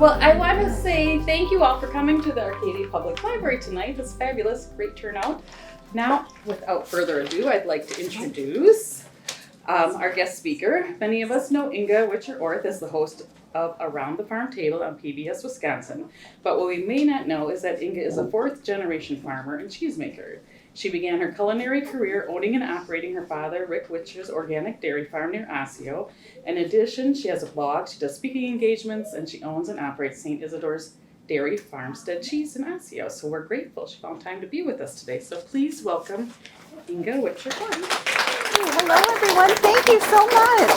Well, I want to say thank you all for coming to the Arcadia Public Library tonight. It's fabulous, great turnout. Now, without further ado, I'd like to introduce our guest speaker. Many of us know Inga Witscher Orth as the host of Around the Farm Table on PBS Wisconsin. But what we may not know is that Inga is a fourth-generation farmer and cheesemaker. She began her culinary career owning and operating her father, Rick Witscher's organic dairy farm near Osseo. In addition, she has a blog, she does speaking engagements, and she owns and operates St. Isidore's Dairy Farmstead Cheese in Osseo. So we're grateful she found time to be with us today. So please welcome Inga Witscher Orth. Hello, everyone. Thank you so much.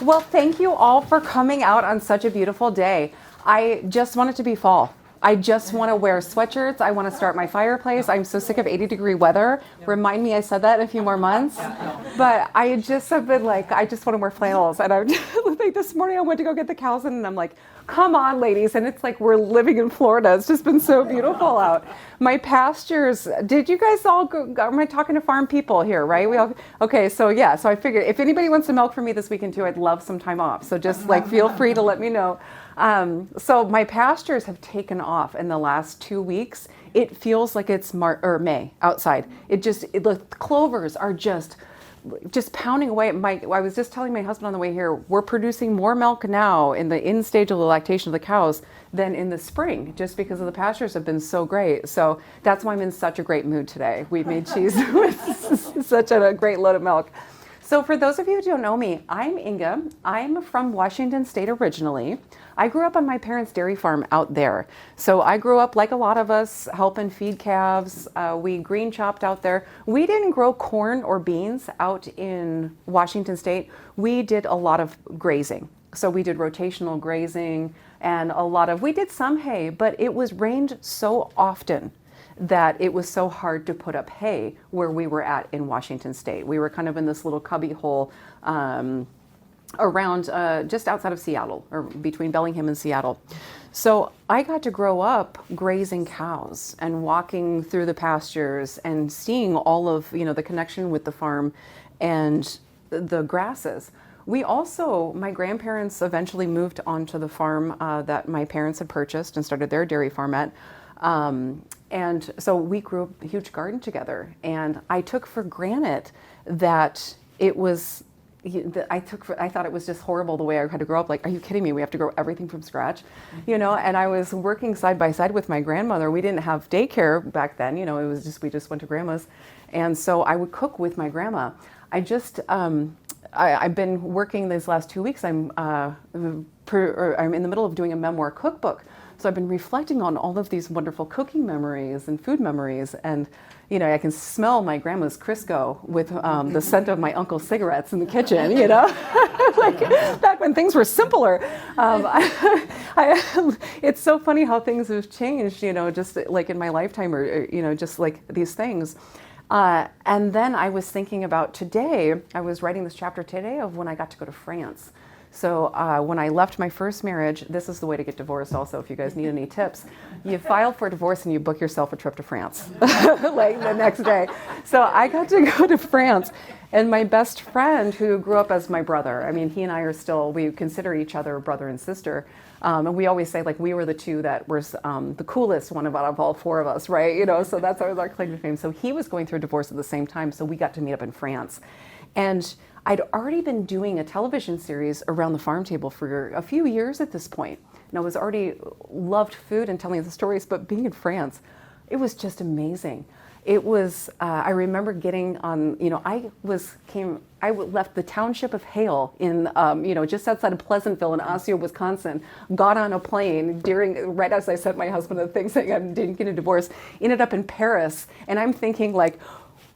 Well, thank you all for coming out on such a beautiful day. I just want it to be fall. I just want to wear sweatshirts. I want to start my fireplace. I'm so sick of 80-degree weather. Remind me I said that in a few more months. But I just have been like, I just want to wear flannels. And I like this morning I went to go get the cows in and I'm like, come on, ladies. And it's like we're living in Florida. It's just been so beautiful out. My pastures, did you guys all go, am I talking to farm people here, right? We all, okay, so yeah, so I figured if anybody wants to milk for me this weekend too, I'd love some time off. So just like feel free to let me know. So my pastures have taken off in the last 2 weeks. It feels like it's May outside. The clovers are just pounding away. I was just telling my husband on the way here, we're producing more milk now in the end stage of the lactation of the cows than in the spring, just because of the pastures have been so great. So that's why I'm in such a great mood today. We made cheese with such a great load of milk. So for those of you who don't know me, I'm Inga. I'm from Washington State originally. I grew up on my parents' dairy farm out there. So I grew up like a lot of us, helping feed calves. We green chopped out there. We didn't grow corn or beans out in Washington State. We did a lot of grazing. So we did rotational grazing and we did some hay, but it was rained so often that it was so hard to put up hay where we were at in Washington State. We were kind of in this little cubby hole around just outside of Seattle, or between Bellingham and Seattle. So I got to grow up grazing cows and walking through the pastures and seeing all of the connection with the farm and the grasses. My grandparents eventually moved onto the farm that my parents had purchased and started their dairy farm at. And so we grew a huge garden together, and I took for granted that it was, I thought it was just horrible the way I had to grow up. Like, are you kidding me? We have to grow everything from scratch, and I was working side by side with my grandmother. We didn't have daycare back then, it was just, we just went to grandma's. And so I would cook with my grandma. I've been working these last 2 weeks. I'm in the middle of doing a memoir cookbook. So I've been reflecting on all of these wonderful cooking memories and food memories. And, I can smell my grandma's Crisco with the scent of my uncle's cigarettes in the kitchen, like back when things were simpler. It's so funny how things have changed, just like in my lifetime or just like these things. And then I was thinking about today, I was writing this chapter today of when I got to go to France. So when I left my first marriage, this is the way to get divorced also, if you guys need any tips. You file for divorce and you book yourself a trip to France, like the next day. So I got to go to France. And my best friend, who grew up as my brother, he and I are we consider each other brother and sister. And we always say, like, we were the two that were the coolest one out of all four of us, right? So that's always our claim to fame. So he was going through a divorce at the same time, so we got to meet up in France. And I'd already been doing a television series around the farm table for a few years at this point. And I was already loved food and telling the stories, but being in France, it was just amazing. It was, I remember getting on, I left the township of Hale in, just outside of Pleasantville in Osseo, Wisconsin, got on a plane right as I sent my husband a thing saying I didn't get a divorce, ended up in Paris. And I'm thinking like,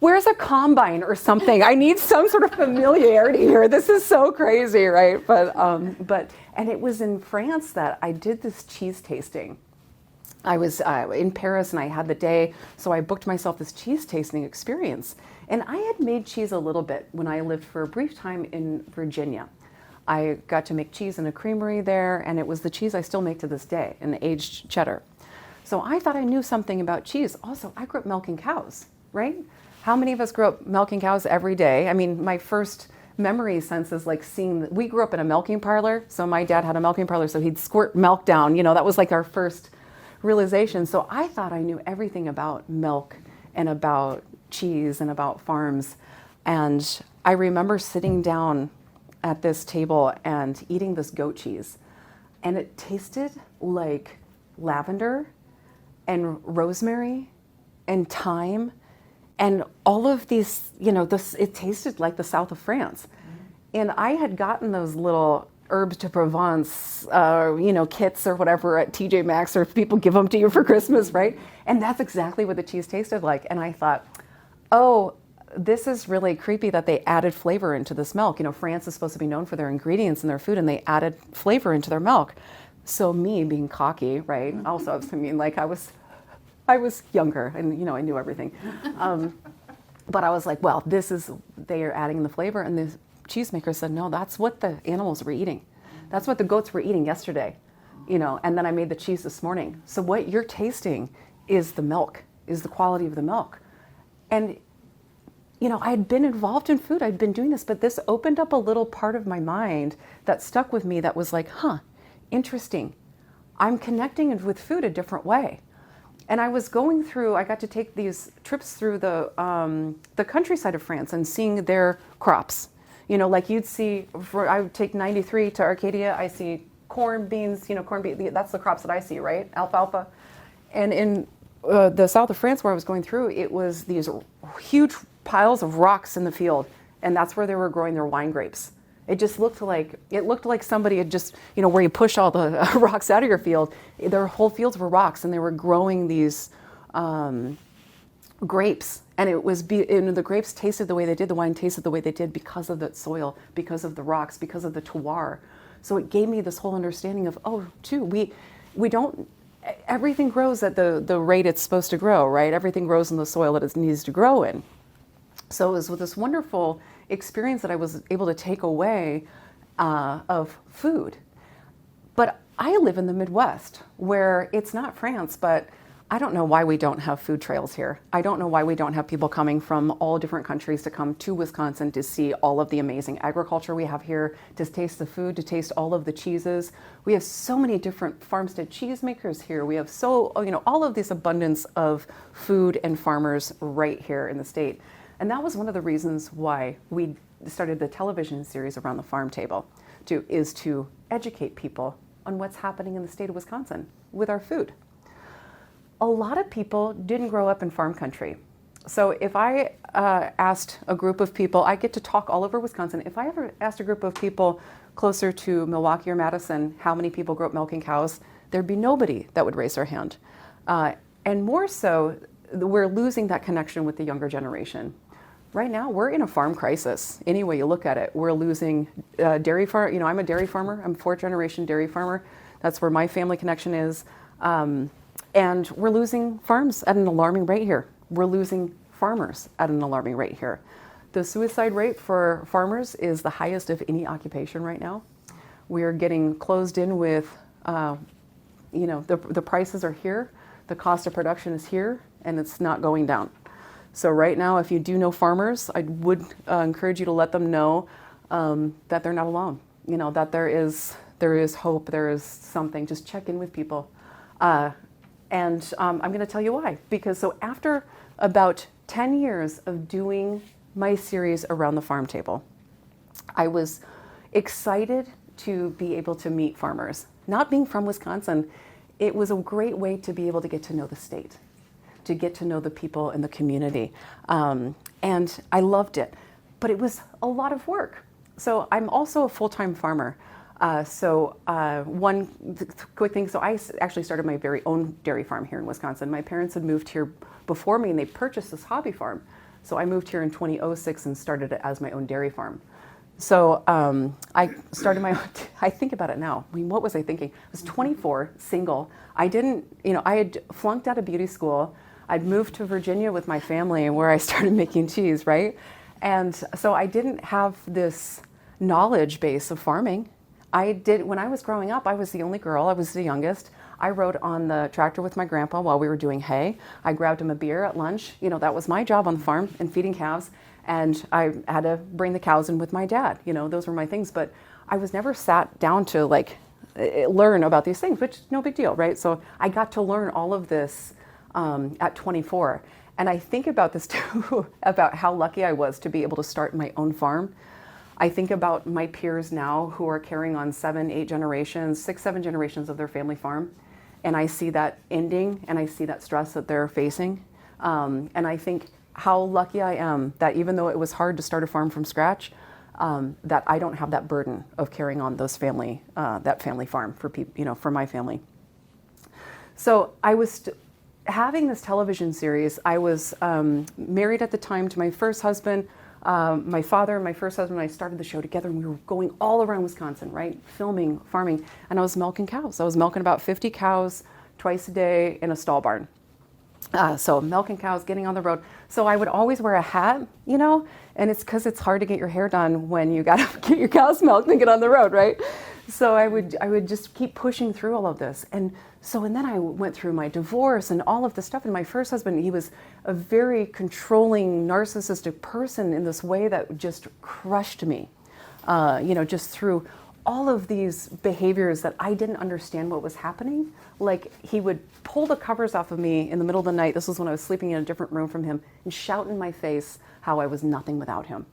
where's a combine or something? I need some sort of familiarity here. This is so crazy, right? And it was in France that I did this cheese tasting. I was in Paris and I had the day, so I booked myself this cheese tasting experience. And I had made cheese a little bit when I lived for a brief time in Virginia. I got to make cheese in a creamery there, and it was the cheese I still make to this day, an aged cheddar. So I thought I knew something about cheese. Also, I grew up milking cows, right? How many of us grew up milking cows every day? My first memory senses, like seeing, we grew up in a milking parlor. So my dad had a milking parlor, so he'd squirt milk down. That was like our first realization. So I thought I knew everything about milk and about cheese and about farms. And I remember sitting down at this table and eating this goat cheese. And it tasted like lavender and rosemary and thyme and all of these, it tasted like the south of France. And I had gotten those little herbes de Provence, kits or whatever at TJ Maxx, or if people give them to you for Christmas, right? And that's exactly what the cheese tasted like. And I thought, oh, this is really creepy that they added flavor into this milk. France is supposed to be known for their ingredients and their food, and they added flavor into their milk. So me being cocky, right? Also, I was younger and, I knew everything. But I was like, well, they are adding the flavor. And the cheesemaker said, no, that's what the animals were eating. That's what the goats were eating yesterday, and then I made the cheese this morning. So what you're tasting is the milk, is the quality of the milk. And, I had been involved in food. I'd been doing this, but this opened up a little part of my mind that stuck with me that was like, interesting. I'm connecting with food a different way. And I got to take these trips through the countryside of France and seeing their crops. Like you'd see, I would take 93 to Arcadia, I see corn, beans, that's the crops that I see, right? Alfalfa. And in the south of France where I was going through, it was these huge piles of rocks in the field. And that's where they were growing their wine grapes. It looked like somebody had just, where you push all the rocks out of your field, their whole fields were rocks, and they were growing these grapes. And the grapes tasted the way they did, the wine tasted the way they did because of the soil, because of the rocks, because of the terroir. So it gave me this whole understanding of, we don't, everything grows at the rate it's supposed to grow, right? Everything grows in the soil that it needs to grow in. So it was with this wonderful experience that I was able to take away of food. But I live in the Midwest where it's not France, but I don't know why we don't have food trails here. I don't know why we don't have people coming from all different countries to come to Wisconsin to see all of the amazing agriculture we have here, to taste the food, to taste all of the cheeses. We have so many different farmstead cheesemakers here. We have all of this abundance of food and farmers right here in the state. And that was one of the reasons why we started the television series Around the Farm Table, is to educate people on what's happening in the state of Wisconsin with our food. A lot of people didn't grow up in farm country. So if I asked a group of people, I get to talk all over Wisconsin. If I ever asked a group of people closer to Milwaukee or Madison, how many people grew up milking cows, there'd be nobody that would raise their hand. And more so, we're losing that connection with the younger generation. Right now, we're in a farm crisis. Any way you look at it, we're losing dairy farm. I'm a dairy farmer. I'm a fourth-generation dairy farmer. That's where my family connection is. And we're losing farms at an alarming rate here. We're losing farmers at an alarming rate here. The suicide rate for farmers is the highest of any occupation right now. We are getting closed in with, the prices are here, the cost of production is here, and it's not going down. So right now, if you do know farmers, I would encourage you to let them know that they're not alone. That there is hope, there is something. Just check in with people. And I'm going to tell you why. Because after about 10 years of doing my series Around the Farm Table, I was excited to be able to meet farmers. Not being from Wisconsin, it was a great way to be able to get to know the state, to get to know the people in the community. And I loved it, but it was a lot of work. So I'm also a full-time farmer. One quick thing, so I actually started my very own dairy farm here in Wisconsin. My parents had moved here before me and they purchased this hobby farm. So I moved here in 2006 and started it as my own dairy farm. So I started I think about it now. What was I thinking? I was 24, single. I had flunked out of beauty school. I'd moved to Virginia with my family where I started making cheese, right? And so I didn't have this knowledge base of farming. When I was growing up, I was the only girl, I was the youngest. I rode on the tractor with my grandpa while we were doing hay. I grabbed him a beer at lunch. That was my job on the farm and feeding calves. And I had to bring the cows in with my dad. Those were my things. But I was never sat down to learn about these things, which is no big deal, right? So I got to learn all of this at 24. And I think about this too, about how lucky I was to be able to start my own farm. I think about my peers now who are carrying on 7, 8 generations, 6, 7 generations of their family farm. And I see that ending, and I see that stress that they're facing. And I think how lucky I am that even though it was hard to start a farm from scratch, that I don't have that burden of carrying on that family farm for my family. So I was having this television series. I was married at the time to my first husband. My father and my first husband and I started the show together, and we were going all around Wisconsin, right? Filming, farming, and I was milking cows. I was milking about 50 cows twice a day in a stall barn. So milking cows, getting on the road. So I would always wear a hat, and it's because it's hard to get your hair done when you got to get your cows milked and get on the road, right? So I would just keep pushing through all of this. And then I went through my divorce and all of this stuff. And my first husband, he was a very controlling, narcissistic person in this way that just crushed me, just through all of these behaviors that I didn't understand what was happening. Like he would pull the covers off of me in the middle of the night. This was when I was sleeping in a different room from him, and shout in my face how I was nothing without him.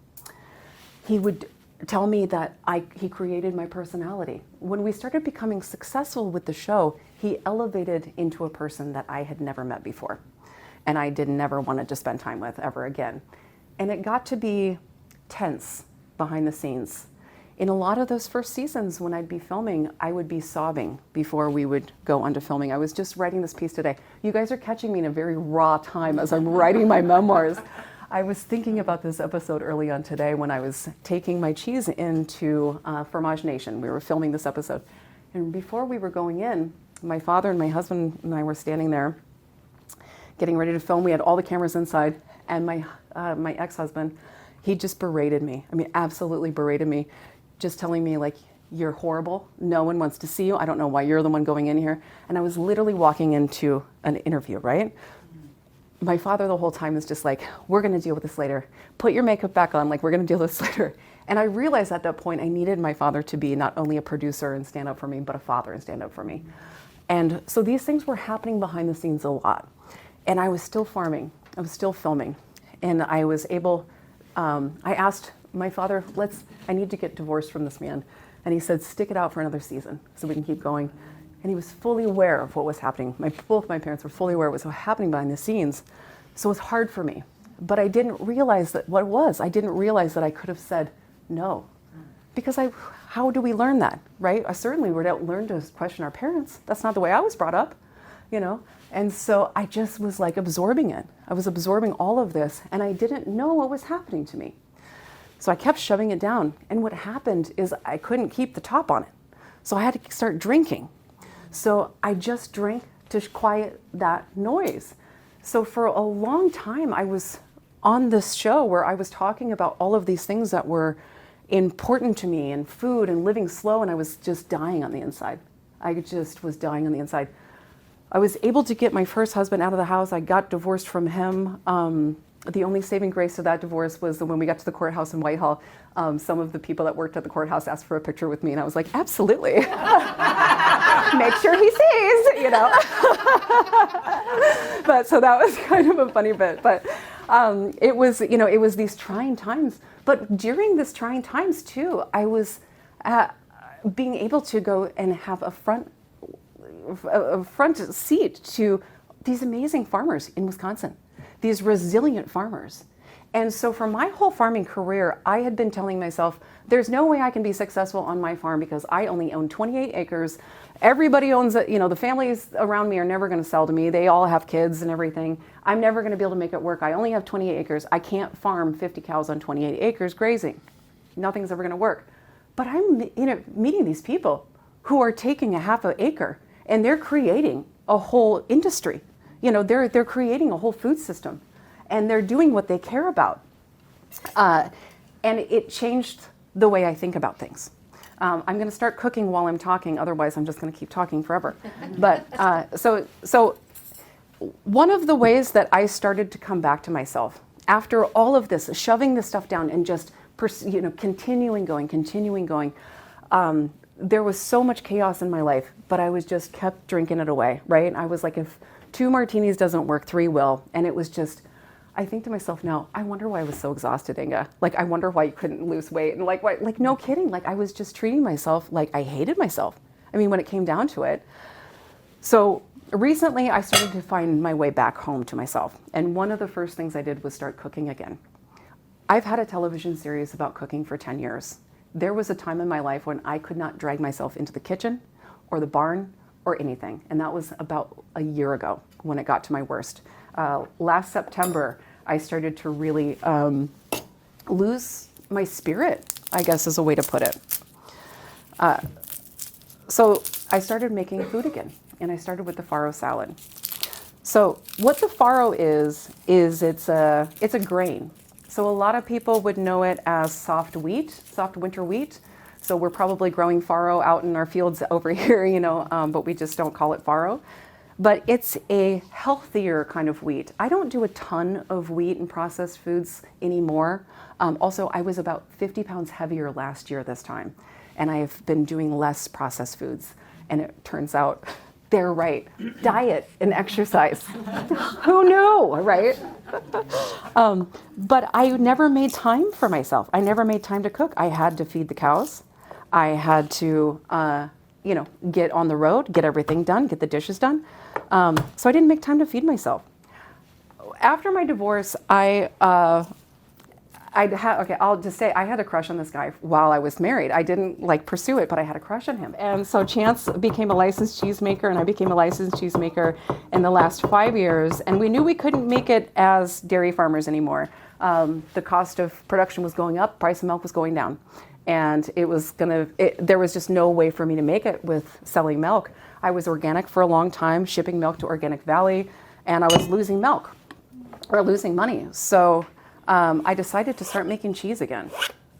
He would tell me that he created my personality. When we started becoming successful with the show, he elevated into a person that I had never met before, and I never wanted to spend time with ever again. And it got to be tense behind the scenes. In a lot of those first seasons when I'd be filming, I would be sobbing before we would go on to filming. I was just writing this piece today. You guys are catching me in a very raw time as I'm writing my memoirs. I was thinking about this episode early on today when I was taking my cheese into Fromage Nation. We were filming this episode. And before we were going in, my father and my husband and I were standing there getting ready to film. We had all the cameras inside, and my ex-husband, he just berated me. I mean, absolutely berated me, just telling me you're horrible. No one wants to see you. I don't know why you're the one going in here. And I was literally walking into an interview, right? My father the whole time is just we're going to deal with this later. Put your makeup back on. We're going to deal with this later. And I realized at that point I needed my father to be not only a producer and stand up for me, but a father and stand up for me. And so these things were happening behind the scenes a lot. And I was still farming. I was still filming. And I was able, I asked my father, I need to get divorced from this man. And he said, stick it out for another season so we can keep going. And he was fully aware of what was happening. Both my parents were fully aware of what was happening behind the scenes. So it was hard for me. But I didn't realize what it was. I didn't realize that I could have said no. Because how do we learn that, right? Certainly we don't learn to question our parents. That's not the way I was brought up, And so I just was absorbing it. I was absorbing all of this, and I didn't know what was happening to me. So I kept shoving it down. And what happened is I couldn't keep the top on it. So I had to start drinking. So I just drank to quiet that noise. So for a long time, I was on this show where I was talking about all of these things that were important to me, and food and living slow, and I was just dying on the inside. I just was dying on the inside. I was able to get my first husband out of the house. I got divorced from him. The only saving grace to that divorce was that when we got to the courthouse in Whitehall, some of the people that worked at the courthouse asked for a picture with me, and I was like, absolutely. Make sure he sees, But so that was kind of a funny bit. But it was these trying times. But during this trying times too, I was being able to go and have a front seat to these amazing farmers in Wisconsin, these resilient farmers. And so for my whole farming career, I had been telling myself, there's no way I can be successful on my farm because I only own 28 acres. Everybody owns it. The families around me are never going to sell to me. They all have kids and everything. I'm never going to be able to make it work. I only have 28 acres. I can't farm 50 cows on 28 acres grazing. Nothing's ever going to work. But I'm meeting these people who are taking a half an acre and they're creating a whole industry. They're creating a whole food system. And they're doing what they care about. And it changed the way I think about things. I'm going to start cooking while I'm talking, otherwise I'm just going to keep talking forever. But so one of the ways that I started to come back to myself after all of this, shoving this stuff down and just, continuing going, there was so much chaos in my life, but I was just kept drinking it away, right? I was like, if 2 martinis doesn't work, 3 will. And it was just, I think to myself now, I wonder why I was so exhausted, Inga. Like, I wonder why you couldn't lose weight. And like, why, like, no kidding. Like, I was just treating myself like I hated myself. I mean, when it came down to it. So recently I started to find my way back home to myself. And one of the first things I did was start cooking again. I've had a television series about cooking for 10 years. There was a time in my life when I could not drag myself into the kitchen or the barn or anything. And that was about a year ago when it got to my worst. Last September, I started to really lose my spirit, I guess is a way to put it. So I started making food again, and I started with the farro salad. So what the farro is it's a grain. So a lot of people would know it as soft winter wheat. So we're probably growing farro out in our fields over here, but we just don't call it farro. But it's a healthier kind of wheat. I don't do a ton of wheat and processed foods anymore. Also, I was about 50 pounds heavier last year this time, and I've been doing less processed foods. And it turns out they're right. Diet and exercise. Who knew, right? But I never made time for myself. I never made time to cook. I had to feed the cows. I had to, get on the road, get everything done, get the dishes done. So I didn't make time to feed myself. After my divorce, I'll just say I had a crush on this guy while I was married. I didn't pursue it, but I had a crush on him. And so Chance became a licensed cheesemaker, and I became a licensed cheesemaker in the last 5 years. And we knew we couldn't make it as dairy farmers anymore. The cost of production was going up, price of milk was going down. And there was just no way for me to make it with selling milk. I was organic for a long time, shipping milk to Organic Valley, and I was losing money. So I decided to start making cheese again.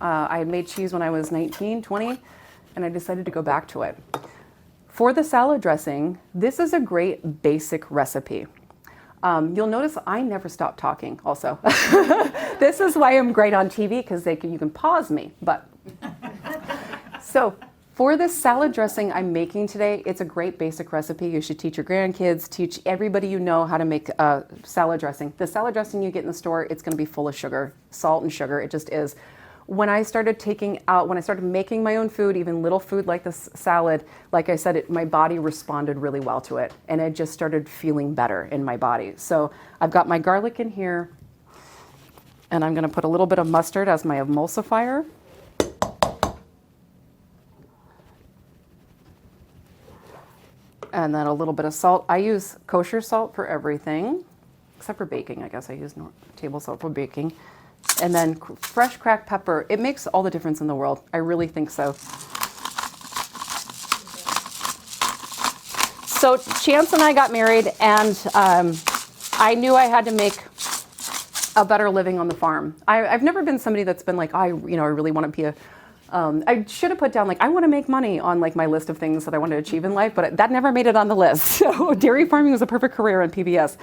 I had made cheese when I was 19, 20, and I decided to go back to it. For the salad dressing, this is a great basic recipe. You'll notice I never stop talking also. This is why I'm great on TV, because you can pause me. So for this salad dressing I'm making today, it's a great basic recipe. You should teach your grandkids, teach everybody you know how to make salad dressing. The salad dressing you get in the store, it's going to be full of sugar, salt and sugar. It just is. When I started making my own food, even little food like this salad, like I said, my body responded really well to it. And I just started feeling better in my body. So I've got my garlic in here, and I'm going to put a little bit of mustard as my emulsifier. And then a little bit of salt. I use kosher salt for everything, except for baking. I guess I use table salt for baking. And then fresh cracked pepper. It makes all the difference in the world. I really think so. So Chance and I got married, and I knew I had to make a better living on the farm. I've never been somebody that's been like, I really want to be I should have put down I want to make money on my list of things that I want to achieve in life, but that never made it on the list. So dairy farming was a perfect career on PBS.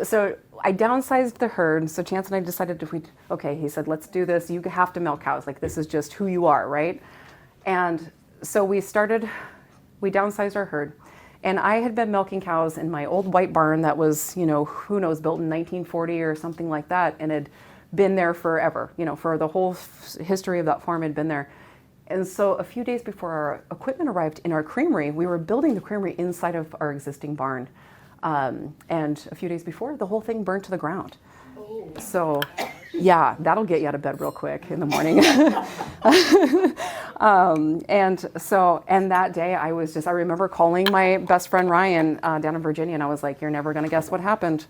So I downsized the herd. So Chance and I decided he said, let's do this. You have to milk cows. This is just who you are, right? And so we downsized our herd. And I had been milking cows in my old white barn that was, who knows, built in 1940 or something like that. And had been there forever, for the whole history of that farm had been there. And so a few days before our equipment arrived in our creamery, we were building the creamery inside of our existing barn. And a few days before, the whole thing burned to the ground. Oh. So yeah, that'll get you out of bed real quick in the morning. And that day I remember calling my best friend Ryan down in Virginia, and I was like, you're never going to guess what happened.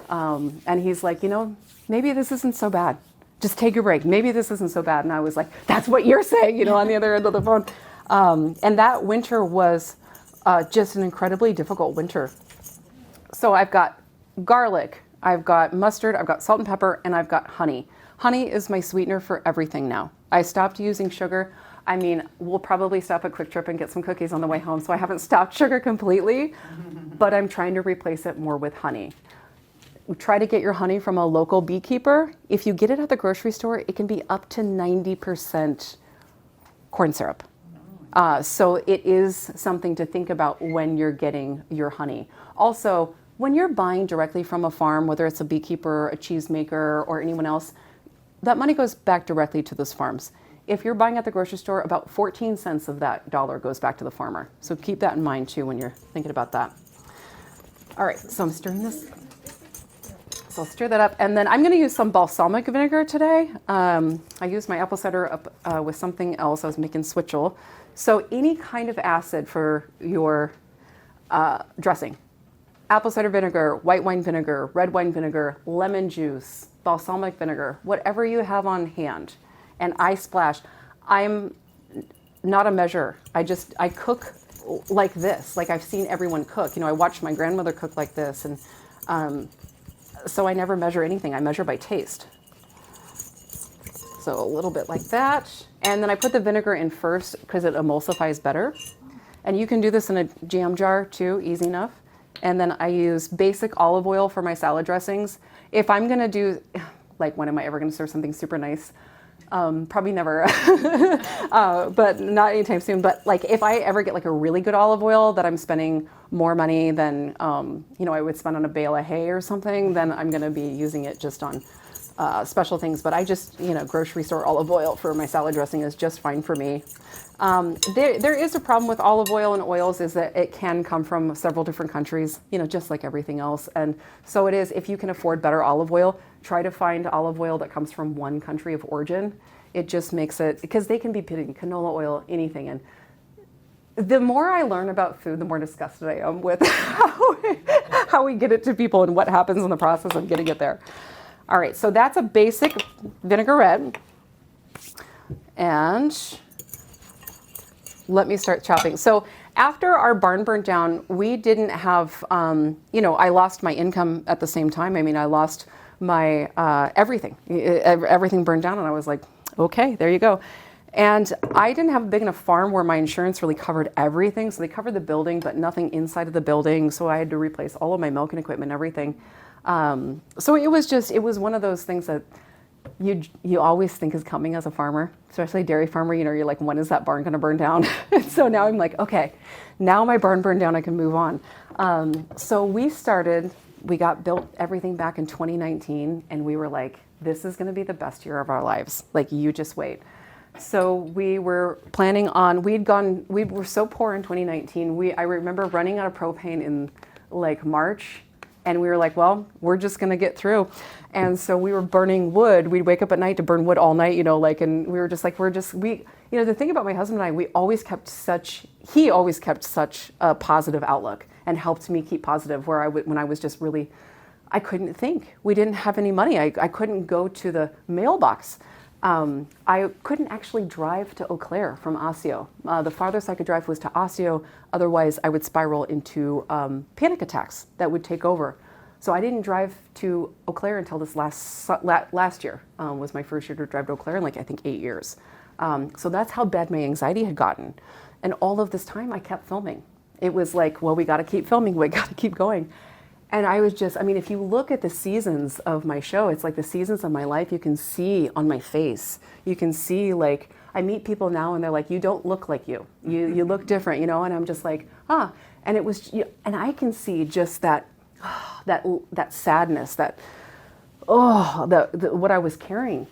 And he's like, maybe this isn't so bad. Just take a break. Maybe this isn't so bad. And I was like, that's what you're saying, on the other end of the phone. And that winter was just an incredibly difficult winter. So I've got garlic, I've got mustard, I've got salt and pepper, and I've got honey. Honey is my sweetener for everything now. I stopped using sugar. I mean, we'll probably stop at Quick Trip and get some cookies on the way home, so I haven't stopped sugar completely, but I'm trying to replace it more with honey. try to get your honey from a local beekeeper. If you get it at the grocery store, it can be up to 90% corn syrup. So it is something to think about when you're getting your honey. Also, when you're buying directly from a farm, whether it's a beekeeper, a cheesemaker, or anyone else, that money goes back directly to those farms. If you're buying at the grocery store, about 14 cents of that dollar goes back to the farmer. So keep that in mind too when you're thinking about that. All right, so I'm stirring this. So I'll stir that up, and then I'm going to use some balsamic vinegar today. I used my apple cider up with something else. I was making Witscher. So any kind of acid for your dressing. Apple cider vinegar, white wine vinegar, red wine vinegar, lemon juice, balsamic vinegar, whatever you have on hand. And I splash. I'm not a measurer. I cook like this, like I've seen everyone cook. I watched my grandmother cook like this, and so I never measure anything. I measure by taste. So a little bit like that. And then I put the vinegar in first because it emulsifies better. And you can do this in a jam jar too, easy enough. And then I use basic olive oil for my salad dressings. If I'm gonna do, like, when am I ever gonna serve something super nice? Probably never, but not anytime soon. But like, if I ever get like a really good olive oil that I'm spending more money than, I would spend on a bale of hay or something, then I'm going to be using it just on special things. But I just, grocery store olive oil for my salad dressing is just fine for me. There is a problem with olive oil and oils, is that it can come from several different countries, just like everything else. And so it is, if you can afford better olive oil, try to find olive oil that comes from one country of origin. It just makes it, because they can be putting canola oil, anything. And the more I learn about food, the more disgusted I am with how we get it to people and what happens in the process of getting it there. All right, so that's a basic vinaigrette. And let me start chopping. So after our barn burnt down, we didn't have, I lost my income at the same time. I mean, I lost my everything. Everything burned down, and I was like, okay, there you go. And I didn't have a big enough farm where my insurance really covered everything. So they covered the building, but nothing inside of the building. So I had to replace all of my milking equipment, everything. So it was one of those things that you always think is coming as a farmer, especially a dairy farmer. You're like, when is that barn going to burn down? So now I'm like, okay, now my barn burned down, I can move on. So we got built everything back in 2019, and we were like, this is going to be the best year of our lives. Like, you just wait. So we were planning on, we were so poor in 2019. I remember running out of propane in like March, and we were like, well, we're just going to get through. And so we were burning wood. We'd wake up at night to burn wood all night, and we were just like, the thing about my husband and I, he always kept such a positive outlook and helped me keep positive, when I was just really, I couldn't think. We didn't have any money. I couldn't go to the mailbox. I couldn't actually drive to Eau Claire from Osseo. The farthest I could drive was to Osseo. Otherwise, I would spiral into panic attacks that would take over. So I didn't drive to Eau Claire until this last year. Was my first year to drive to Eau Claire in, I think 8 years. So that's how bad my anxiety had gotten. And all of this time, I kept filming. It was like, well, we got to keep filming. We got to keep going. And I was if you look at the seasons of my show, it's like the seasons of my life you can see on my face. You can see, like, I meet people now and they're like, you don't look like you. You look different, and I'm just like, and it was, and I can see just that sadness, what I was carrying.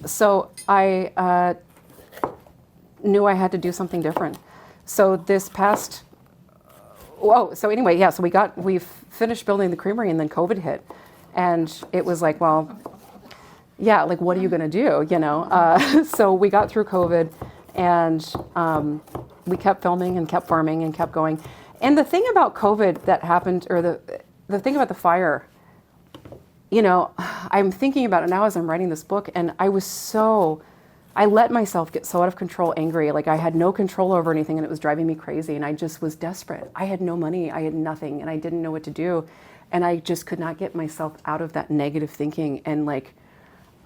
So I knew I had to do something different. So so we finished building the creamery, and then COVID hit, and it was like, well, yeah, like, what are you going to do? So we got through COVID, and we kept filming and kept farming and kept going. And the thing about COVID that happened, or the thing about the fire, I'm thinking about it now as I'm writing this book, and I let myself get so out of control, angry, like I had no control over anything, and it was driving me crazy, and I just was desperate. I had no money, I had nothing, and I didn't know what to do, and I just could not get myself out of that negative thinking, and like,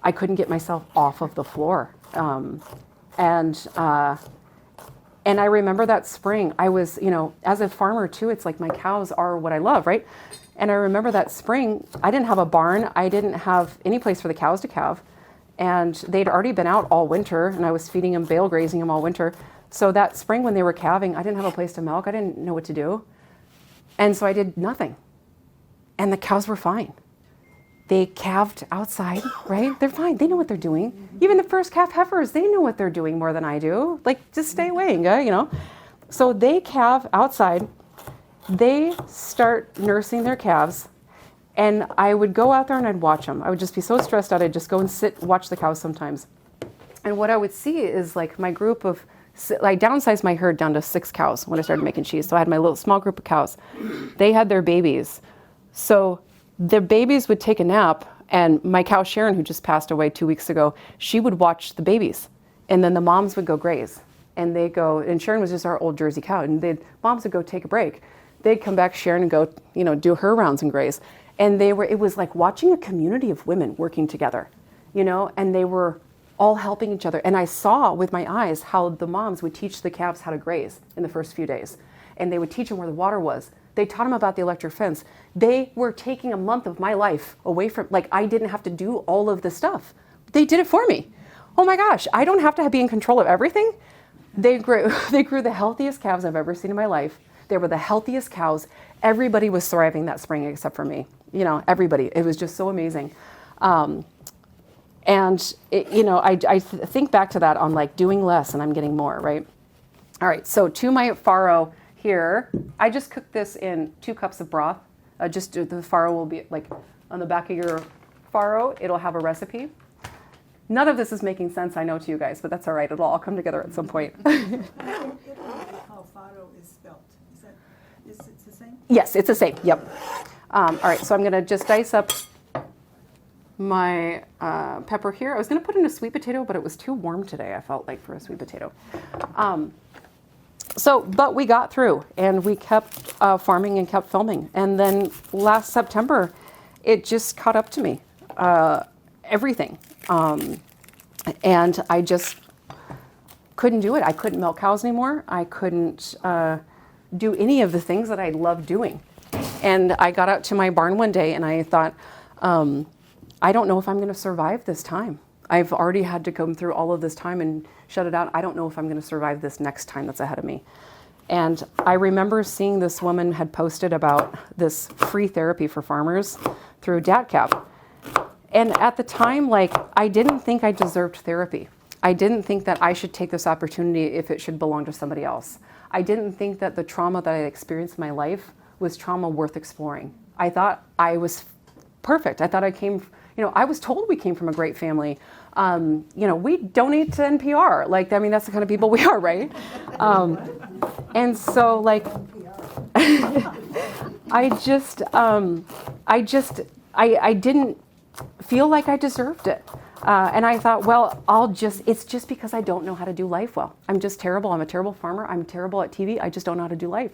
I couldn't get myself off of the floor. And I remember that spring, I was, as a farmer too, it's like my cows are what I love, right? And I remember that spring, I didn't have a barn. I didn't have any place for the cows to calve. And they'd already been out all winter, and I was feeding them, bale grazing them all winter. So that spring when they were calving, I didn't have a place to milk. I didn't know what to do. And so I did nothing. And the cows were fine. They calved outside, right? They're fine. They know what they're doing. Even the first calf heifers, they know what they're doing more than I do. Like, just stay away, Inga, you know. So they calve outside. They start nursing their calves. And I would go out there and I'd watch them. I would just be so stressed out. I'd just go and watch the cows sometimes. And what I would see is like my group of, I downsized my herd down to 6 cows when I started making cheese. So I had my little small group of cows. They had their babies. So the babies would take a nap, and my cow Sharon, who just passed away 2 weeks ago, she would watch the babies. And then the moms would go graze. And they go, and Sharon was just our old Jersey cow, and moms would go take a break. They'd come back, Sharon, and go, do her rounds and graze. And it was like watching a community of women working together, and they were all helping each other. And I saw with my eyes how the moms would teach the calves how to graze in the first few days. And they would teach them where the water was. They taught them about the electric fence. They were taking a month of my life away from, like, I didn't have to do all of the stuff. They did it for me. Oh my gosh, I don't have to be in control of everything. They grew the healthiest calves I've ever seen in my life. They were the healthiest cows. Everybody was thriving that spring except for me. Everybody. It was just so amazing. I think back to that on like doing less and I'm getting more, right? All right, so to my farro here, I just cooked this in 2 cups of broth. The farro will be like on the back of your farro, it'll have a recipe. None of this is making sense, I know, to you guys, but that's all right. It'll all come together at some point. How farro is spelled? Is it the same? Yes, it's the same. Yep. All right, so I'm going to just dice up my pepper here. I was going to put in a sweet potato, but it was too warm today, I felt like, for a sweet potato. But we got through, and we kept farming and kept filming. And then last September, it just caught up to me, everything. And I just couldn't do it. I couldn't milk cows anymore. I couldn't do any of the things that I loved doing. And I got out to my barn one day and I thought, I don't know if I'm going to survive this time. I've already had to come through all of this time and shut it out. I don't know if I'm going to survive this next time that's ahead of me. And I remember seeing this woman had posted about this free therapy for farmers through DATCAP. And at the time, I didn't think I deserved therapy. I didn't think that I should take this opportunity if it should belong to somebody else. I didn't think that the trauma that I experienced in my life was trauma worth exploring. I thought I was perfect. I thought I came, I was told we came from a great family. We donate to NPR. That's the kind of people we are, right? And so I didn't feel like I deserved it. And I thought, well, it's just because I don't know how to do life well. I'm just terrible. I'm a terrible farmer. I'm terrible at TV. I just don't know how to do life.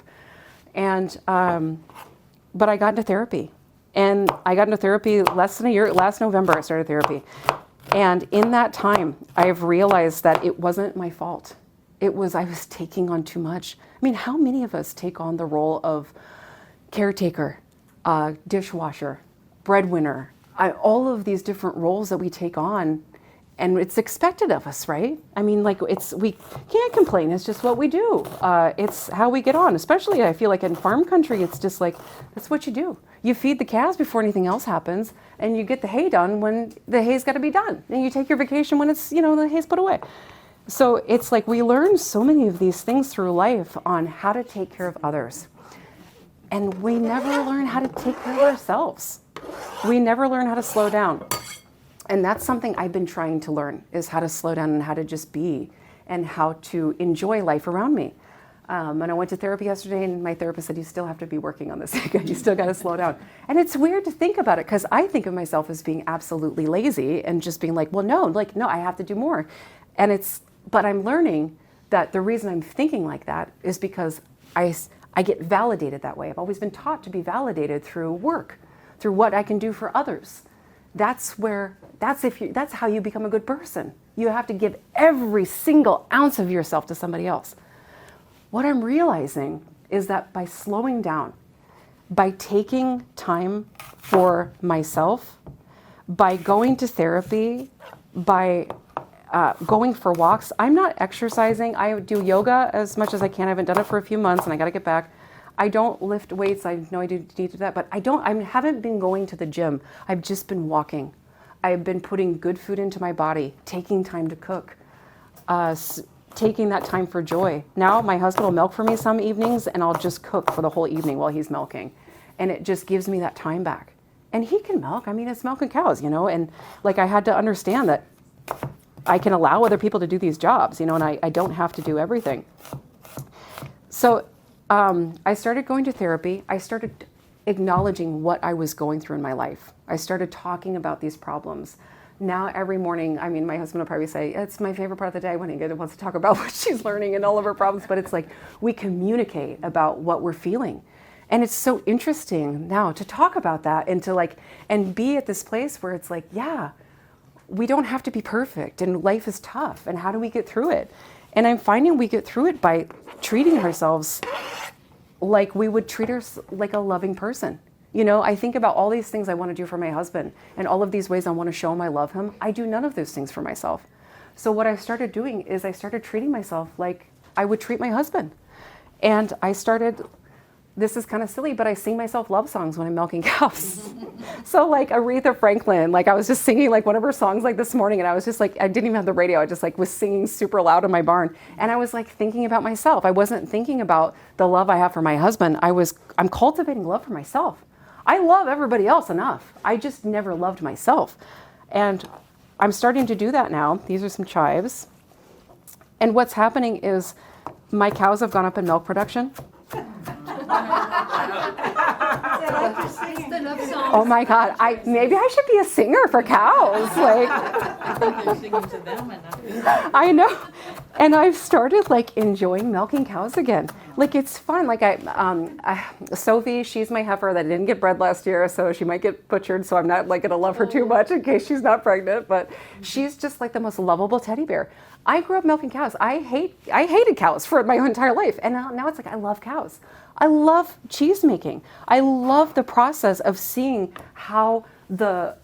And, but I got into therapy. And I got into therapy less than a year. Last November, I started therapy. And in that time, I've realized that it wasn't my fault. I was taking on too much. How many of us take on the role of caretaker, dishwasher, breadwinner, all of these different roles that we take on, and it's expected of us, right? We can't complain. It's just what we do. It's how we get on. Especially, I feel like in farm country, it's just that's what you do. You feed the calves before anything else happens, and you get the hay done when the hay's got to be done. And you take your vacation when it's, the hay's put away. So it's we learn so many of these things through life on how to take care of others. And we never learn how to take care of ourselves. We never learn how to slow down. And that's something I've been trying to learn, is how to slow down and how to just be and how to enjoy life around me. And I went to therapy yesterday, and my therapist said, you still have to be working on this. You still got to slow down. And it's weird to think about it, because I think of myself as being absolutely lazy and just being no, I have to do more. But I'm learning that the reason I'm thinking like that is because I get validated that way. I've always been taught to be validated through work, through what I can do for others. That's how you become a good person. You have to give every single ounce of yourself to somebody else. What I'm realizing is that by slowing down, by taking time for myself, by going to therapy, by going for walks. I'm not exercising. I do yoga as much as I can. I haven't done it for a few months and I got to get back. I don't lift weights. I know I do need to do that, but I haven't been going to the gym. I've just been walking. I've been putting good food into my body, taking time to cook, taking that time for joy. Now my husband will milk for me some evenings and I'll just cook for the whole evening while he's milking. And it just gives me that time back. And he can milk. I mean, it's milking cows, and like I had to understand that I can allow other people to do these jobs, and I don't have to do everything. So I started going to therapy. I started acknowledging what I was going through in my life. I started talking about these problems. Now every morning, I mean, my husband will probably say, it's my favorite part of the day when Inga wants to talk about what she's learning and all of her problems, but it's like we communicate about what we're feeling. And it's so interesting now to talk about that and to and be at this place where it's like, yeah, we don't have to be perfect and life is tough. And how do we get through it? And I'm finding we get through it by treating ourselves like we would treat like a loving person. I think about all these things I want to do for my husband and all of these ways I want to show him I love him. I do none of those things for myself. So what I started doing is I started treating myself like I would treat my husband. And I started, this is kind of silly, but I sing myself love songs when I'm milking cows. So like Aretha Franklin, I was just singing one of her songs this morning and I was just I didn't even have the radio. I just was singing super loud in my barn. And I was thinking about myself. I wasn't thinking about the love I have for my husband. I'm cultivating love for myself. I love everybody else enough. I just never loved myself. And I'm starting to do that now. These are some chives. And what's happening is my cows have gone up in milk production. Oh my God! Maybe I should be a singer for cows. I think you're singing to them enough. I know, and I've started enjoying milking cows again. It's fun. Sophie, she's my heifer that didn't get bred last year, so she might get butchered. So I'm not gonna love her too much in case she's not pregnant. But she's just the most lovable teddy bear. I grew up milking cows. I hated cows for my entire life, and now it's I love cows. I love cheese making. I love the process of seeing how the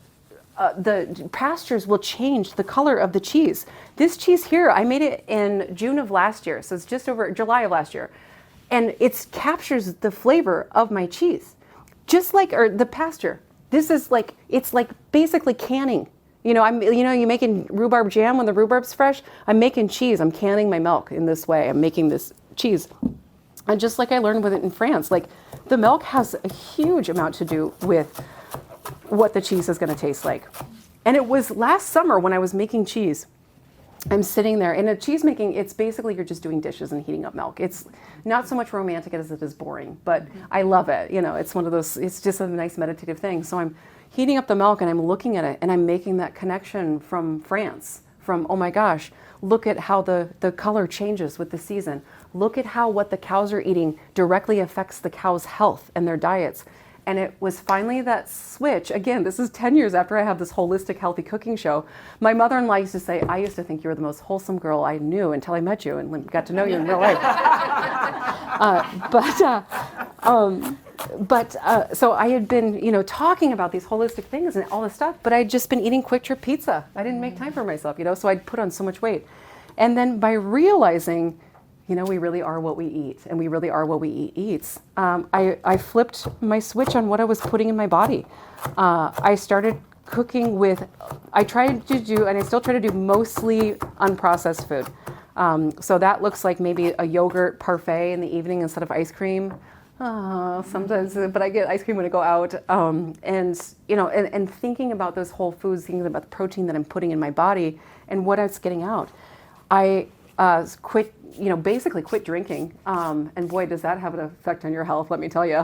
pastures will change the color of the cheese. This cheese here, I made it in June of last year, so it's just over July of last year, and it captures the flavor of my cheese, just or the pasture. This is it's basically canning. You're making rhubarb jam when the rhubarb's fresh. I'm making cheese. I'm canning my milk in this way. I'm making this cheese. And just I learned with it in France, the milk has a huge amount to do with what the cheese is going to taste like. And it was last summer when I was making cheese. I'm sitting there, and cheese making, it's basically you're just doing dishes and heating up milk. It's not so much romantic as it is boring, but I love it. It's one of those, it's just a nice meditative thing. So I'm heating up the milk and I'm looking at it and I'm making that connection from France, from, oh my gosh, look at how the color changes with the season. Look at how what the cows are eating directly affects the cows' health and their diets. And it was finally that switch. Again, this is 10 years after I have this holistic healthy cooking show. My mother-in-law used to say, I used to think you were the most wholesome girl I knew until I met you and got to know you in real life. So I had been, talking about these holistic things and all this stuff, but I'd just been eating quick trip pizza. I didn't make time for myself, so I'd put on so much weight. And then by realizing, we really are what we eat, and we really are what we eat eats. I flipped my switch on what I was putting in my body. I started cooking I tried to do, and I still try to do mostly unprocessed food. So that looks like maybe a yogurt parfait in the evening instead of ice cream. Sometimes, but I get ice cream when I go out. And thinking about those whole foods, thinking about the protein that I'm putting in my body and what it's getting out. I quit, basically quit drinking. And boy, does that have an effect on your health, let me tell you.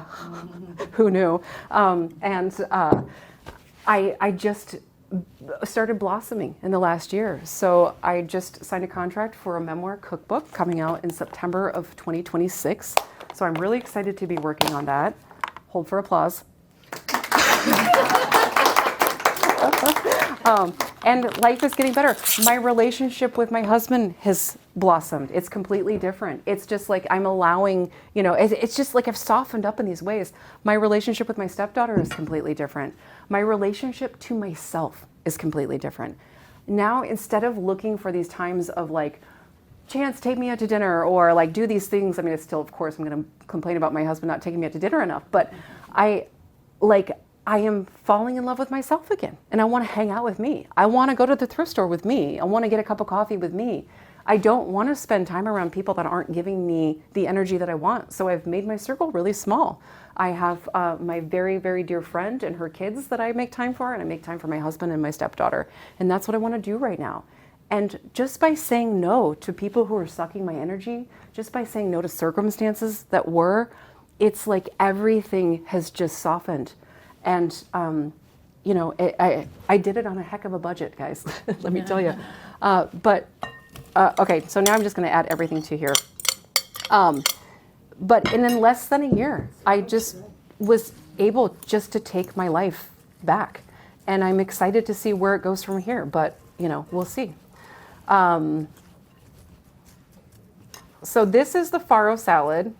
Who knew? I just started blossoming in the last year. So I just signed a contract for a memoir cookbook coming out in September of 2026. So I'm really excited to be working on that. Hold for applause. And life is getting better. My relationship with my husband has blossomed. It's completely different. It's just like I'm allowing, it's just like I've softened up in these ways. My relationship with my stepdaughter is completely different. My relationship to myself is completely different. Now, instead of looking for these times of like, Chance, take me out to dinner, or like do these things. I mean, it's still, of course, I'm going to complain about my husband not taking me out to dinner enough, but I am falling in love with myself again, and I want to hang out with me. I want to go to the thrift store with me. I want to get a cup of coffee with me. I don't want to spend time around people that aren't giving me the energy that I want. So I've made my circle really small. I have my very, very dear friend and her kids that I make time for, and I make time for my husband and my stepdaughter. And that's what I want to do right now. And just by saying no to people who are sucking my energy, just by saying no to circumstances that were, it's like everything has just softened. And, I did it on a heck of a budget, guys, let me tell you. Okay, so now I'm just going to add everything to here. But in less than a year, I just was able just to take my life back. And I'm excited to see where it goes from here, but, we'll see. So this is the farro salad.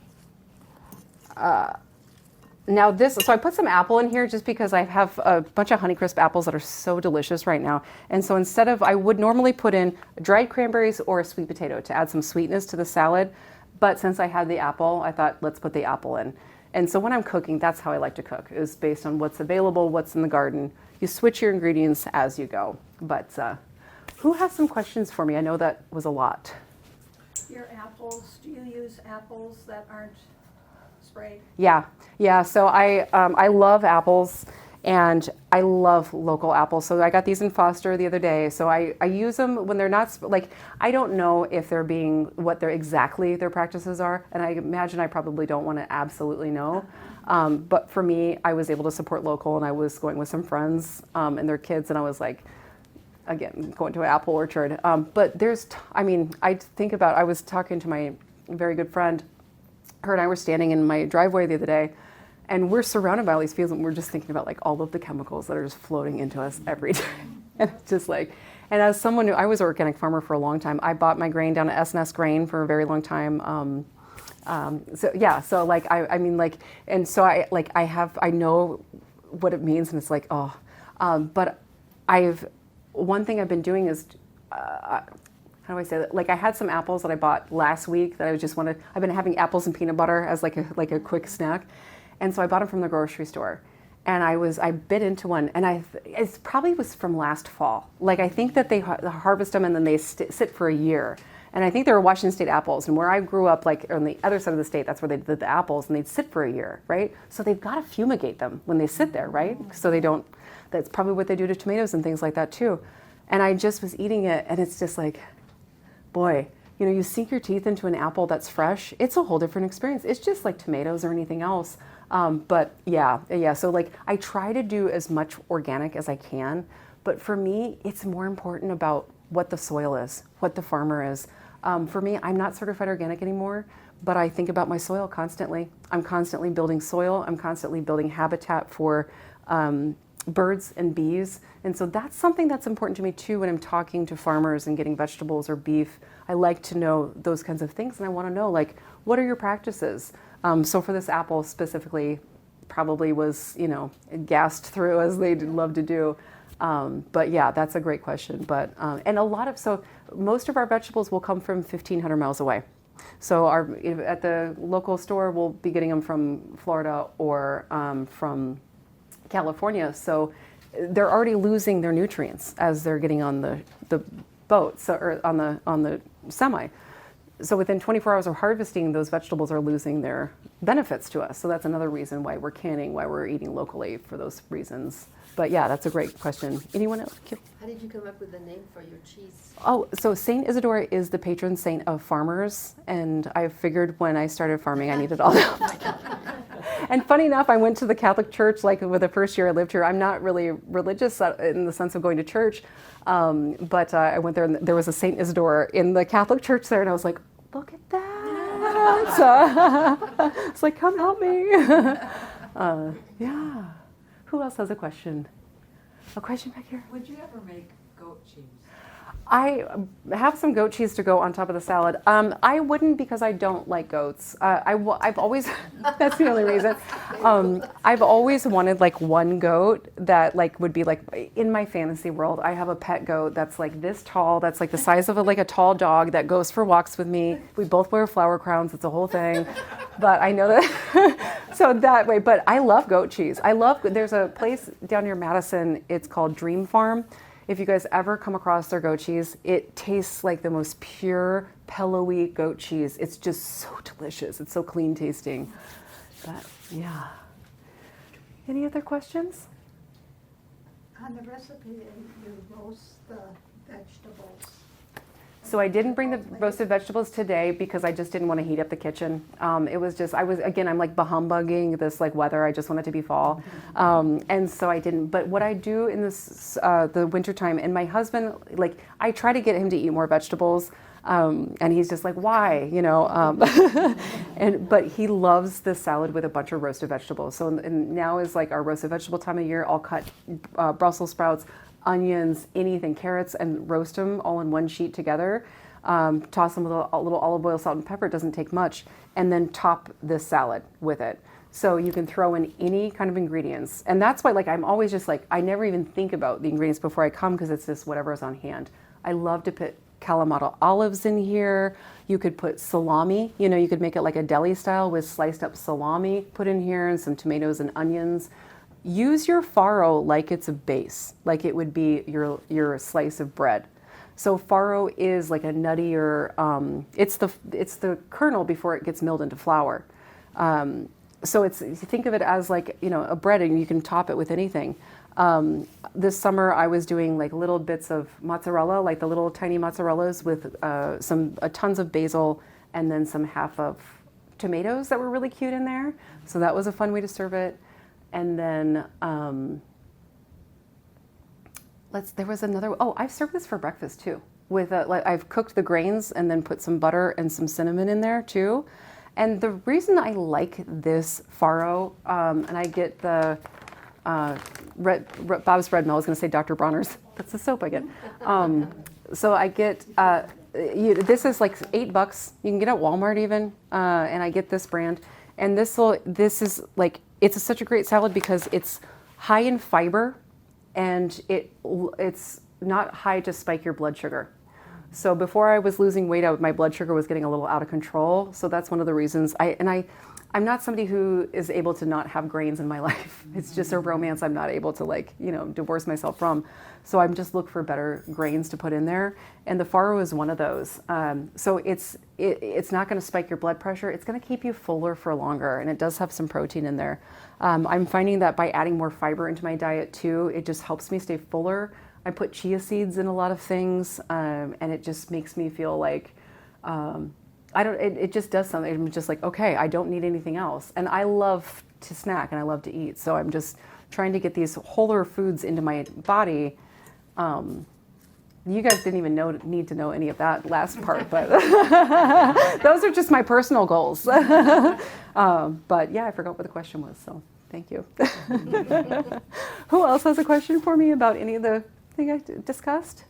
So I put some apple in here just because I have a bunch of Honeycrisp apples that are so delicious right now. And so I would normally put in dried cranberries or a sweet potato to add some sweetness to the salad. But since I had the apple, I thought, let's put the apple in. And so when I'm cooking, that's how I like to cook, is based on what's available, what's in the garden. You switch your ingredients as you go. But who has some questions for me? I know that was a lot. Your apples, do you use apples that aren't sprayed? Yeah. So I love apples, and I love local apples. So I got these in Foster the other day. So I use them when they're not, I don't know if they're being, what their practices are. And I imagine I probably don't want to absolutely know. But for me, I was able to support local, and I was going with some friends and their kids, and I was like, again, going to an apple orchard. But I was talking to my very good friend. Her and I were standing in my driveway the other day, and we're surrounded by all these fields, and we're just thinking about like all of the chemicals that are just floating into us every day. And it's just like, and as someone I was an organic farmer for a long time. I bought my grain down at S&S Grain for a very long time. I know what it means, and it's like, but one thing I've been doing is, how do I say that? Like I had some apples that I bought last week that I've been having apples and peanut butter as like a quick snack. And so I bought them from the grocery store, and I bit into one, and it probably was from last fall. Like I think that they harvest them and then they sit for a year. And I think they were Washington State apples. And where I grew up, like on the other side of the state, that's where they did the apples, and they'd sit for a year, right? So they've got to fumigate them when they sit there, right? So they don't, that's probably what they do to tomatoes and things like that too. And I just was eating it, and it's just like, boy, you sink your teeth into an apple that's fresh. It's a whole different experience. It's just like tomatoes or anything else. But yeah. So like I try to do as much organic as I can, but for me, it's more important about what the soil is, what the farmer is. For me, I'm not certified organic anymore, but I think about my soil constantly. I'm constantly building soil. I'm constantly building habitat for birds and bees. And so that's something that's important to me too when I'm talking to farmers and getting vegetables or beef. I like to know those kinds of things, and I want to know, like, what are your practices? So for this apple specifically, probably was, gassed through as they love to do. But yeah, that's a great question. But and most of our vegetables will come from 1,500 miles away. So at the local store, we'll be getting them from Florida or from California. So they're already losing their nutrients as they're getting on the boat, or on the semi. So within 24 hours of harvesting, those vegetables are losing their benefits to us. So that's another reason why we're canning, why we're eating locally, for those reasons. But yeah, that's a great question. Anyone else? How did you come up with the name for your cheese? Oh, so Saint Isidore is the patron saint of farmers, and I figured when I started farming, I needed all that. And funny enough, I went to the Catholic Church, like with the first year I lived here. I'm not really religious in the sense of going to church, but I went there, and there was a Saint Isidore in the Catholic Church there, and I was like, look at that! So it's like, come help me. Yeah. Who else has a question? A question back here? Would you ever make goat cheese? I have some goat cheese to go on top of the salad. I wouldn't because I don't like goats. I've always, that's the only reason. I've always wanted like one goat that like would be like, in my fantasy world, I have a pet goat that's like this tall, that's like the size of like a tall dog that goes for walks with me. We both wear flower crowns, it's a whole thing. But I know that, so that way, but I love goat cheese. There's a place down near Madison, it's called Dream Farm. If you guys ever come across their goat cheese, it tastes like the most pure, pillowy goat cheese. It's just so delicious. It's so clean tasting. But yeah. Any other questions? On the recipe, you roast the vegetables. So I didn't bring the roasted vegetables today because I just didn't want to heat up the kitchen. It was just, I'm like bahumbugging this like weather. I just want it to be fall. And so I didn't. But what I do in this, the winter time, and my husband, like, I try to get him to eat more vegetables. And he's just like, why, but he loves this salad with a bunch of roasted vegetables. So and now is like our roasted vegetable time of year. I'll cut Brussels sprouts, onions, anything, carrots, and roast them all in one sheet together. Toss them with a little olive oil, salt, and pepper. It doesn't take much. And then top this salad with it. So you can throw in any kind of ingredients. And that's why, like, I'm always just like, I never even think about the ingredients before I come because it's just whatever is on hand. I love to put Kalamata olives in here. You could put salami. You could make it like a deli style with sliced up salami put in here and some tomatoes and onions. Use your farro like it's a base, like it would be your slice of bread. So farro is like a nuttier, it's the kernel before it gets milled into flour. So think of it as like, a bread, and you can top it with anything. This summer I was doing like little bits of mozzarella, like the little tiny mozzarellas with tons of basil and then some half of tomatoes that were really cute in there. So that was a fun way to serve it. And then there was another. Oh, I've served this for breakfast too. I've cooked the grains and then put some butter and some cinnamon in there too. And the reason I like this farro, and I get the Bob's Red Mill. I was going to say Dr. Bronner's. That's the soap I get. So I get. This is like $8. You can get it at Walmart even, and I get this brand. And this is like. It's such a great salad because it's high in fiber and it's not high to spike your blood sugar. So before I was losing weight, my blood sugar was getting a little out of control. So that's one of the reasons. I'm not somebody who is able to not have grains in my life. It's just a romance I'm not able to divorce myself from. So I'm just look for better grains to put in there. And the farro is one of those. So it's not going to spike your blood pressure. It's going to keep you fuller for longer. And it does have some protein in there. I'm finding that by adding more fiber into my diet too, it just helps me stay fuller. I put chia seeds in a lot of things. And it just makes me feel like, it just does something. I'm just like, okay, I don't need anything else. And I love to snack and I love to eat. So I'm just trying to get these wholer foods into my body. You guys didn't even need to know any of that last part, but those are just my personal goals. But yeah, I forgot what the question was, so thank you. Who else has a question for me about any of the thing I discussed?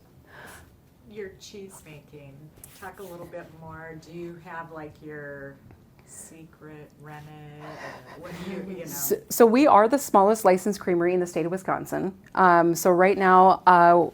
Your cheese making. Talk a little bit more. Do you have like your secret rennet? Or what do you know? So we are the smallest licensed creamery in the state of Wisconsin. So right now,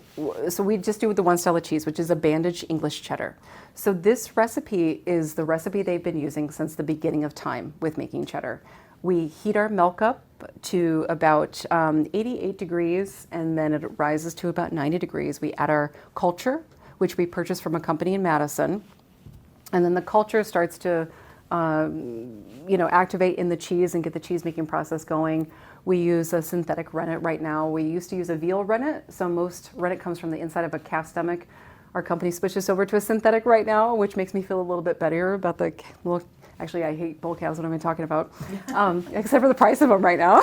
so we just do the one style of cheese, which is a bandaged English cheddar. So this recipe is the recipe they've been using since the beginning of time with making cheddar. We heat our milk up to about 88 degrees, and then it rises to about 90 degrees. We add our culture, which we purchased from a company in Madison. And then the culture starts to, activate in the cheese and get the cheese making process going. We use a synthetic rennet right now. We used to use a veal rennet. So most rennet comes from the inside of a calf stomach. Our company switched us over to a synthetic right now, which makes me feel a little bit better about the, well, actually I hate bull calves, what am I talking about? Except for the price of them right now.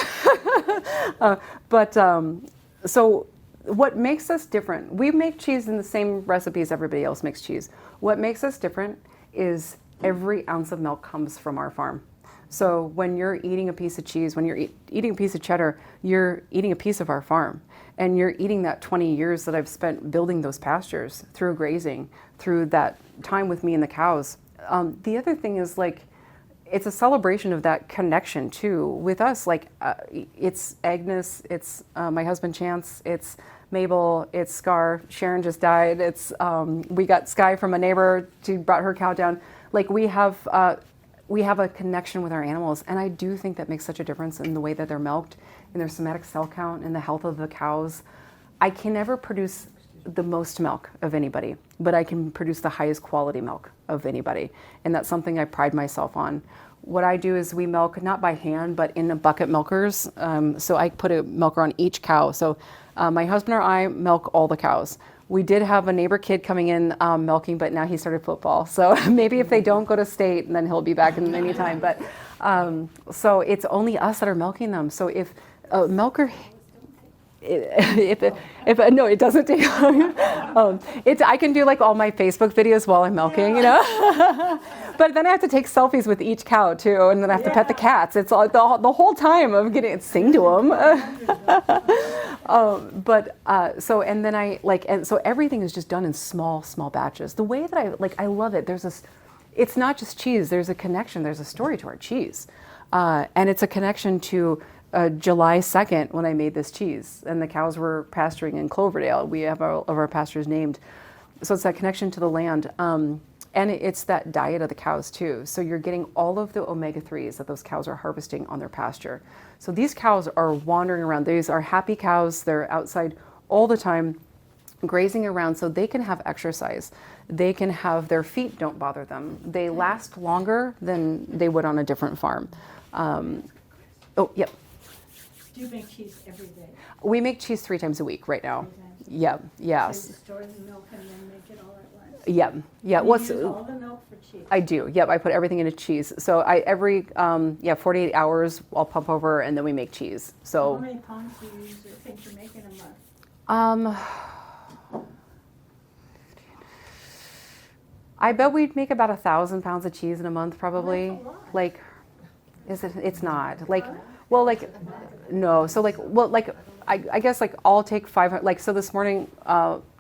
So what makes us different, we make cheese in the same recipes everybody else makes cheese. What makes us different is every ounce of milk comes from our farm. So when you're eating a piece of cheese, when you're eating a piece of cheddar, you're eating a piece of our farm. And you're eating that 20 years that I've spent building those pastures through grazing, through that time with me and the cows. The other thing is like, it's a celebration of that connection too with us. Like it's Agnes, it's my husband Chance, it's Mabel, it's Scar. Sharon just died. It's we got Sky from a neighbor. She brought her cow down. Like we have a connection with our animals, and I do think that makes such a difference in the way that they're milked, in their somatic cell count, in the health of the cows. I can never produce the most milk of anybody, but I can produce the highest quality milk of anybody. And that's something I pride myself on. What I do is we milk not by hand, but in a bucket milkers. So I put a milker on each cow. So my husband or I milk all the cows. We did have a neighbor kid coming in milking, but now he started football. So maybe if they don't go to state, then he'll be back in any time. But so it's only us that are milking them. So if a milker, no, it doesn't take. I can do like all my Facebook videos while I'm milking, you know. But then I have to take selfies with each cow too, and then I have to pet the cats. It's all, the whole time of getting sing to them. So and then I like, and so everything is just done in small batches. The way that I love it. There's this. It's not just cheese. There's a connection. There's a story to our cheese, and it's a connection to. July 2nd when I made this cheese, and the cows were pasturing in Cloverdale. We have all of our pastures named. So it's that connection to the land. And it's that diet of the cows too. So you're getting all of the omega-3s that those cows are harvesting on their pasture. So these cows are wandering around. These are happy cows. They're outside all the time, grazing around so they can have exercise. They can have, their feet don't bother them. They last longer than they would on a different farm. Yep. Do you make cheese every day? We make cheese 3 times a week right now. 3 times? Yep. Yes. So you store the milk and then make it all at once? Yep. Yeah. You use all the milk for cheese? I do. Yep. I put everything into cheese. So every 48 hours I'll pump over and then we make cheese. So how many pounds do you use or think you're making a month? I bet we'd make about 1,000 pounds of cheese in a month probably. That's a lot. Like, is it? It's not. Like, well, like, no. So like, well, like, I guess like I'll take 500. Like, so this morning,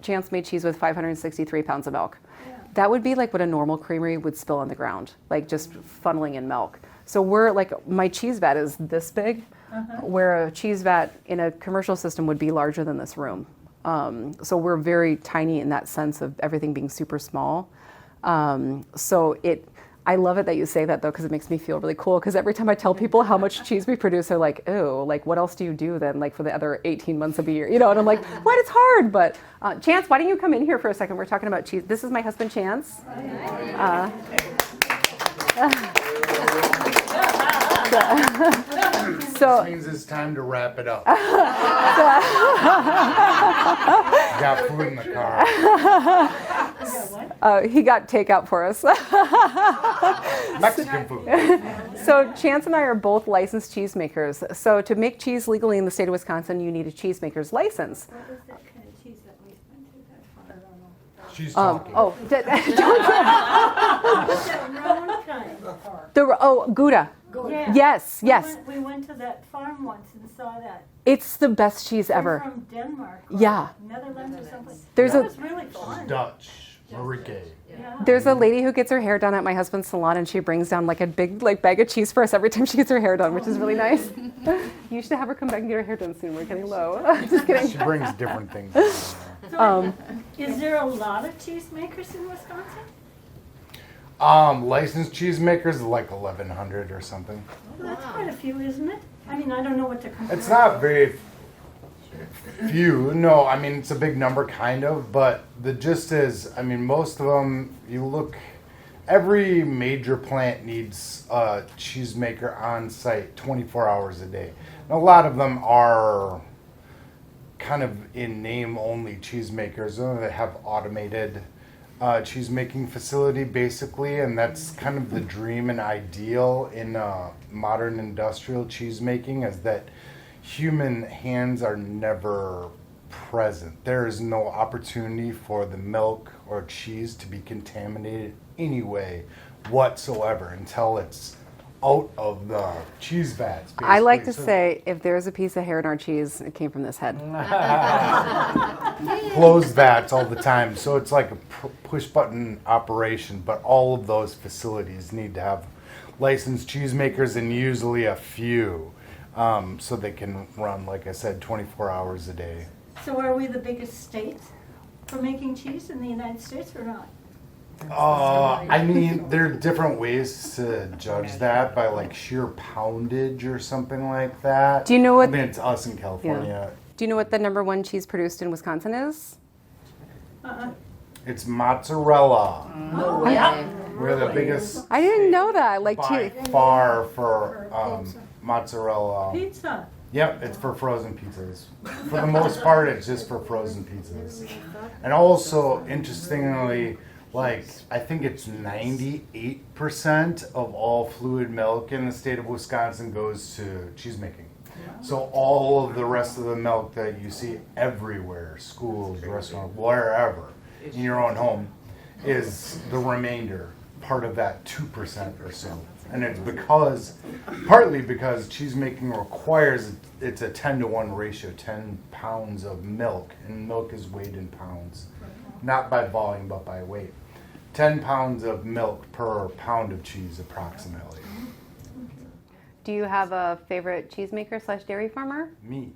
Chance made cheese with 563 pounds of milk. Yeah. That would be like what a normal creamery would spill on the ground, like just funneling in milk. So we're like, my cheese vat is this big, where a cheese vat in a commercial system would be larger than this room. So we're very tiny in that sense of everything being super small. I love it that you say that though, because it makes me feel really cool. Because every time I tell people how much cheese we produce, they're like, "Oh, like what else do you do then? Like for the other 18 months of the year, you know?" And I'm like, "What? It's hard." But Chance, why don't you come in here for a second? We're talking about cheese. This is my husband, Chance. So This means it's time to wrap it up. Got food in the car. He got takeout for us. Mexican food. So Chance and I are both licensed cheesemakers. So to make cheese legally in the state of Wisconsin, you need a cheesemaker's license. What was that kind of cheese that we went to that farm? I don't know. She's talking. Gouda. Yeah. Yes, yes. We went to that farm once and saw that. It's the best cheese They're ever. from Denmark. Or Yeah. Netherlands or something. There's That a- was really fun. Dutch. Marike. Yeah. There's a lady who gets her hair done at my husband's salon, and she brings down like a big bag of cheese for us every time she gets her hair done, which is really nice. You should have her come back and get her hair done soon. We're getting low. Just kidding. She brings different things. Is there a lot of cheesemakers in Wisconsin? Licensed cheesemakers like 1,100 or something. Well, that's quite a few, isn't it? I mean, I don't know what to compare. It's not very few. No, I mean, it's a big number kind of, but the gist is, I mean, most of them, you look, every major plant needs a cheesemaker on site 24 hours a day. And a lot of them are kind of in name only cheesemakers. They have automated cheese making facility basically, and that's kind of the dream and ideal in modern industrial cheese making, is that human hands are never present. There is no opportunity for the milk or cheese to be contaminated any way whatsoever until it's out of the cheese vats. I like to basically. say, if there's a piece of hair in our cheese, it came from this head. Closed vats all the time, so it's like a push button operation, but all of those facilities need to have licensed cheesemakers and usually a few, so they can run, like I said, 24 hours a day. So are we the biggest state for making cheese in the United States or not? I mean, there are different ways to judge that by like sheer poundage or something like that. Do you know what- I mean, it's us in California. Do you know what the number one cheese produced in Wisconsin is? It's mozzarella. No way. We're the biggest I didn't know that. Like by cheese. far for mozzarella. Pizza. Yep, it's for frozen pizzas. For the most part, it's just for frozen pizzas. And also, interestingly, like, I think it's 98% of all fluid milk in the state of Wisconsin goes to cheese making. So all of the rest of the milk that you see everywhere, schools, restaurants, wherever, in your own home, is the remainder, part of that 2% or so. And it's partly because cheese making requires, it's a 10-to-1 ratio, 10 pounds of milk, and milk is weighed in pounds, not by volume, but by weight. 10 pounds of milk per pound of cheese, approximately. Do you have a favorite cheesemaker / dairy farmer? Me.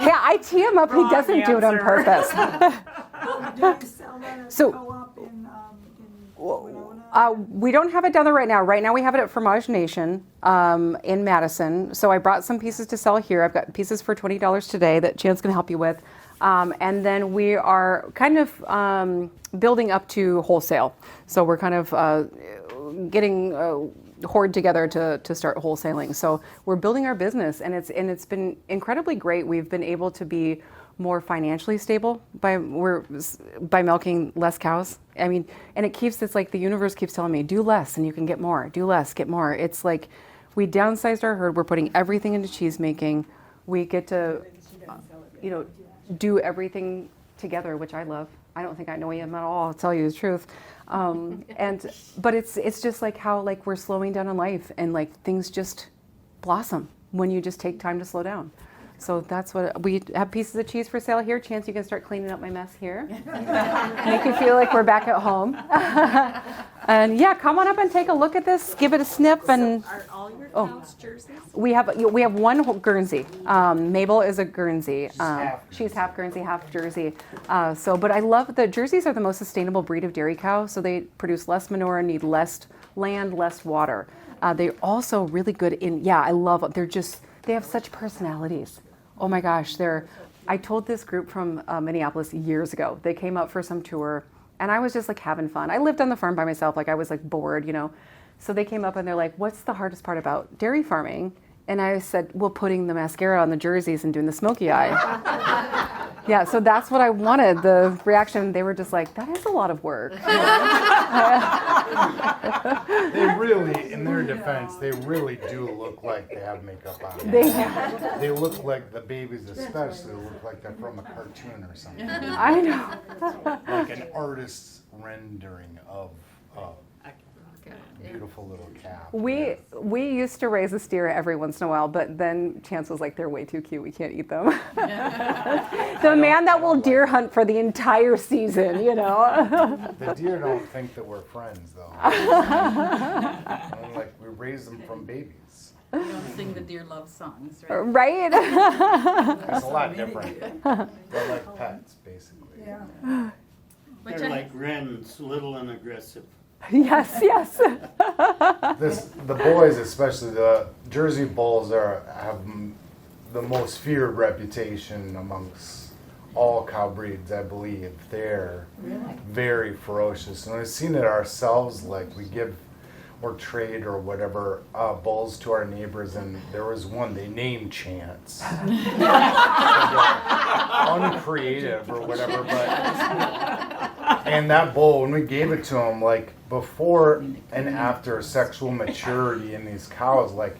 Yeah, I tee him up. Wrong He doesn't do it on answer. purpose. Do you sell that at So- the co-op in Winona? We don't have it down there right now. Right now we have it at Fromage Nation in Madison. So I brought some pieces to sell here. I've got pieces for $20 today that Chance can help you with. And then we are kind of building up to wholesale. So we're kind of getting hoard together to start wholesaling. So we're building our business, and it's been incredibly great. We've been able to be more financially stable by milking less cows. I mean, and it keeps, it's like the universe keeps telling me, do less and you can get more. Do less, get more. It's like we downsized our herd. We're putting everything into cheese making. We get to, do everything together, which I love. I don't think I know him at all, I'll tell you the truth. But it's just like how like we're slowing down in life, and like things just blossom when you just take time to slow down. So that's what we have. Pieces of cheese for sale here. Chance, you can start cleaning up my mess here. Make you feel like we're back at home. And yeah, come on up and take a look at this. Give it a sniff. And Are all your Oh. cows jerseys? we have one Guernsey. Mabel is a Guernsey. She's half Guernsey, half Jersey. But I love the Jerseys are the most sustainable breed of dairy cow. So they produce less manure, need less land, less water. They're also really good in. Yeah, I love them. They have such personalities. Oh my gosh, I told this group from Minneapolis years ago. They came up for some tour, and I was just like having fun. I lived on the farm by myself, like I was like bored, So they came up and they're like, "What's the hardest part about dairy farming?" And I said, "Well, putting the mascara on the jerseys and doing the smoky eye." Yeah, so that's what I wanted. The reaction, they were just like, "That is a lot of work." They really, in their defense, they really do look like they have makeup on. They look like the babies, especially, look like they're from a cartoon or something. I know. Like an artist's rendering of a beautiful little calf. We used to raise a steer every once in a while, but then Chance was like, "They're way too cute. We can't eat them." The man that will deer hunt for the entire season, The deer don't think that we're friends, though. Like, we raise them from babies. You don't sing the dear love songs, right? Right? It's a lot different. They're like pets, basically. Yeah. Which They're I- like wrens, little and aggressive. Yes. The boys, especially the Jersey Bulls, have the most feared reputation amongst all cow breeds, I believe. They're very ferocious, and we've seen it ourselves. Like, we give or trade or whatever bulls to our neighbors, and there was one they named Chance. Uncreative or whatever, and that bull, when we gave it to him, like before and after sexual maturity in these cows, like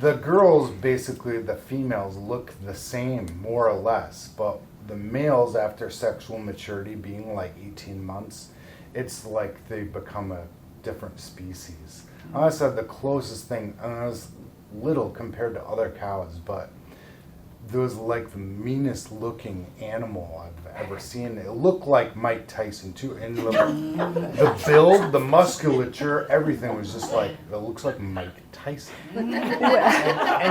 the girls, basically the females, look the same more or less, but the males after sexual maturity being like 18 months it's like they become a different species. I always said the closest thing, and I was little compared to other cows, but there was like the meanest looking animal I've ever seen. It looked like Mike Tyson too, and the build, the musculature, everything was just like, it looks like Mike Tyson. And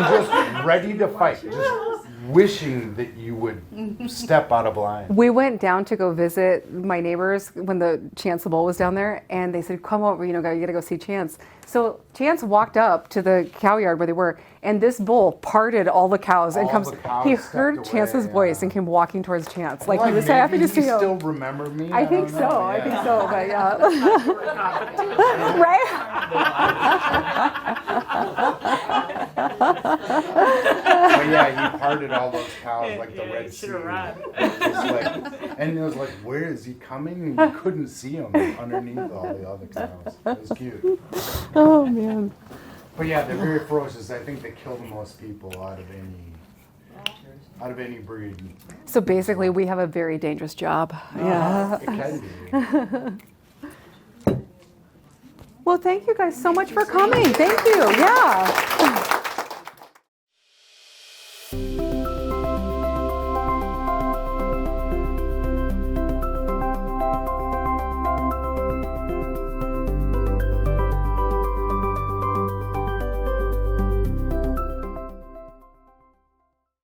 just ready to fight, just wishing that you would step out of line. We went down to go visit my neighbors when the Chance the bull was down there, and they said, "Come over, you gotta go see Chance." So Chance walked up to the cow yard where they were, and this bull parted all the cows and All comes. the cows He stepped heard away, Chance's voice yeah. and came walking towards Chance, like Well, he was happy maybe to see he him. still remember me. I think don't so. know, I think yeah. so. But yeah, right. But yeah, he parted all those cows like the Yeah, Red he Sea. should've run. And it was like, where is he coming? And you couldn't see him underneath all the other cows. It was cute. Oh man. But yeah, they're very ferocious. I think they kill the most people out of any breed. So basically, we have a very dangerous job. Yeah. It can be. Well, thank you guys so much for coming. Thank you. Yeah.